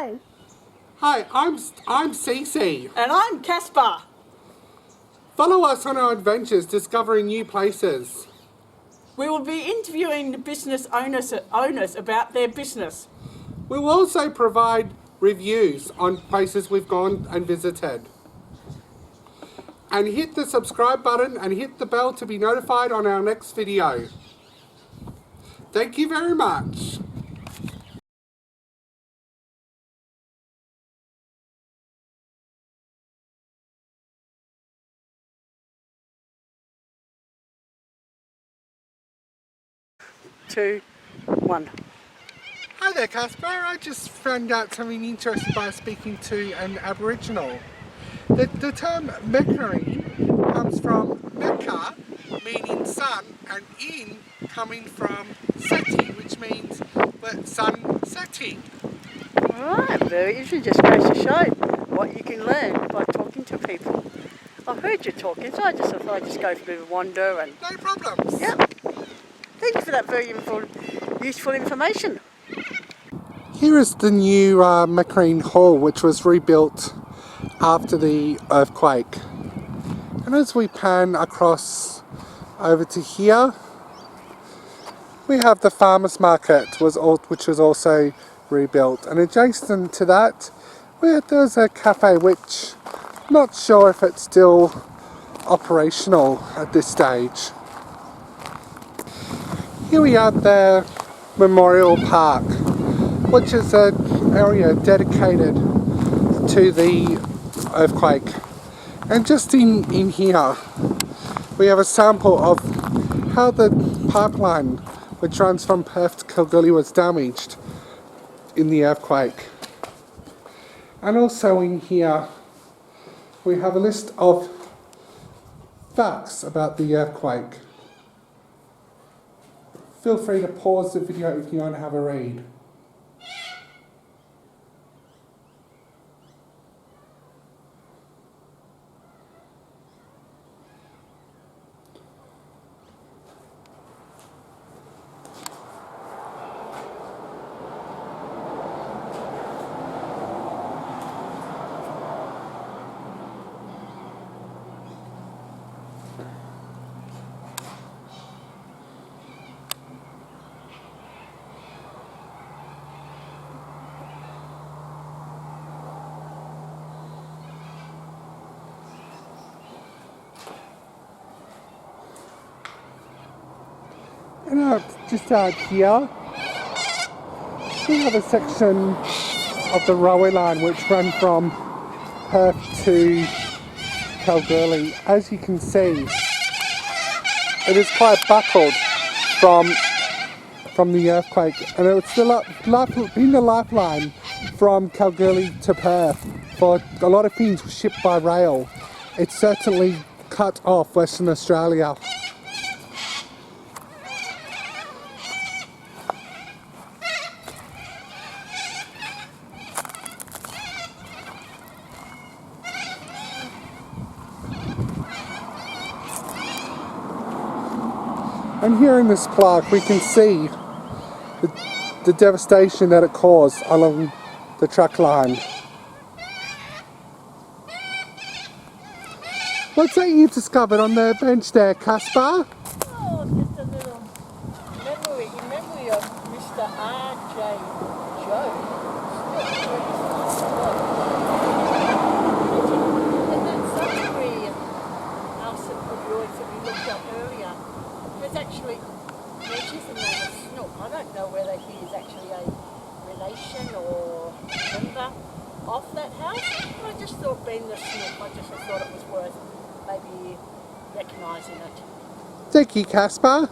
Hi. Hi, I'm Cece. And I'm Caspar. Follow us on our adventures discovering new places. We will be interviewing the business owners about their business. We will also provide reviews on places we've gone and visited. And hit the subscribe button and hit the bell to be notified on our next video. Thank you very much. Two, one. Hi there, Caspar. I just found out something interesting by speaking to an Aboriginal. The term Meckering comes from Mecca, meaning sun, and in coming from seti, which means the sun setting. Alright, very easy. Just goes to show what you can learn by talking to people. I heard you talking, so I just thought I'd just go for a bit of a wander and... No problems. Yeah. Thank you for that very useful information. Here is the new Meckering Hall, which was rebuilt after the earthquake. And as we pan across over to here, we have the farmers market, which was also rebuilt. And adjacent to that, there's a cafe, which I'm not sure if it's still operational at this stage. Here we are at the Memorial Park, which is an area dedicated to the earthquake. And just in here, we have a sample of how the pipeline which runs from Perth to Kalgoorlie was damaged in the earthquake. And also in here, we have a list of facts about the earthquake. Feel free to pause the video if you want to have a read. And just out here, we have a section of the railway line which ran from Perth to Kalgoorlie. As you can see, it is quite buckled from the earthquake, and it's been the lifeline from Kalgoorlie to Perth for a lot of things shipped by rail. It's certainly cut off Western Australia. And here in this plaque we can see the devastation that it caused along the track line. What's that you've discovered on the bench there, Caspar? Oh, just a little memory in memory of Mr. R.J. Jones. And that submarine house of yours that we looked up earlier, there's actually mentions the name of Snook. I don't know whether he is actually a relation or member of that house. But I just thought, being the Snook, I just thought it was worth maybe recognising it. Thank you, Caspar.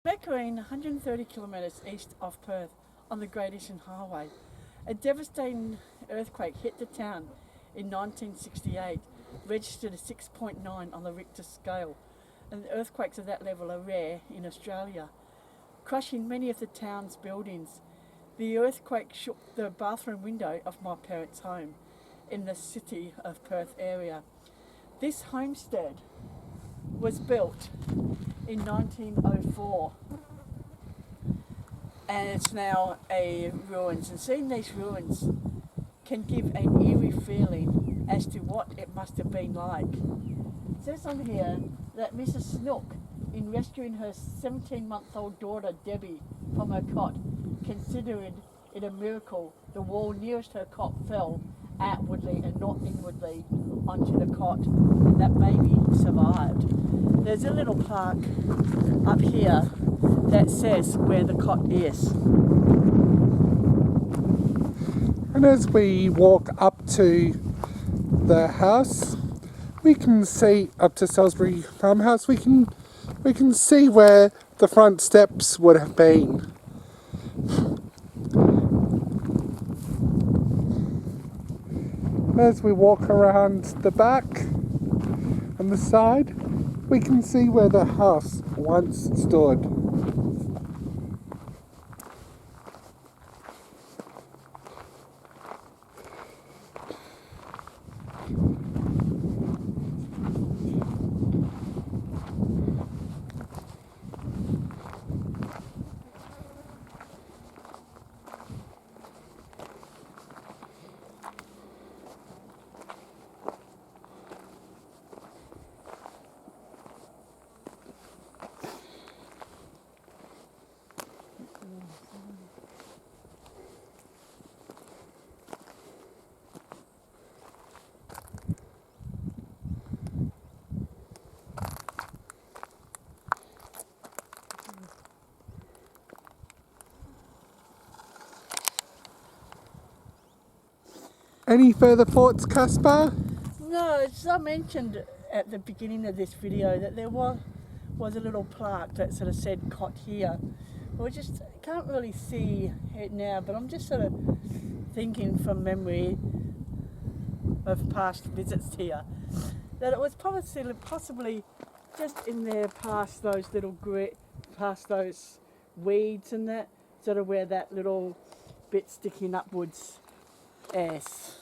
Meckering, 130 kilometres east of Perth on the Great Eastern Highway. A devastating earthquake hit the town in 1968, registered a 6.9 on the Richter scale, and earthquakes of that level are rare in Australia, crushing many of the town's buildings. The earthquake shook the bathroom window of my parents' home in the city of Perth area. This homestead was built in 1904 and it's now a ruins, and seeing these ruins can give an eerie feeling as to what it must have been like. It says on here that Mrs. Snook, in rescuing her 17-month-old daughter Debbie from her cot, considered it a miracle the wall nearest her cot fell outwardly and not inwardly onto the cot. That baby survived. There's a little plaque up here that says where the cot is. And as we walk up to the house, we can see up to Salisbury Farmhouse. We can see where the front steps would have been. As we walk around the back and the side, we can see where the house once stood. Any further thoughts, Caspar? No, as I mentioned at the beginning of this video that there was a little plaque that sort of said cot here. We just can't really see it now, but I'm just sort of thinking from memory of past visits here that it was possibly just in there past those past those weeds and that, sort of where that little bit sticking upwards is.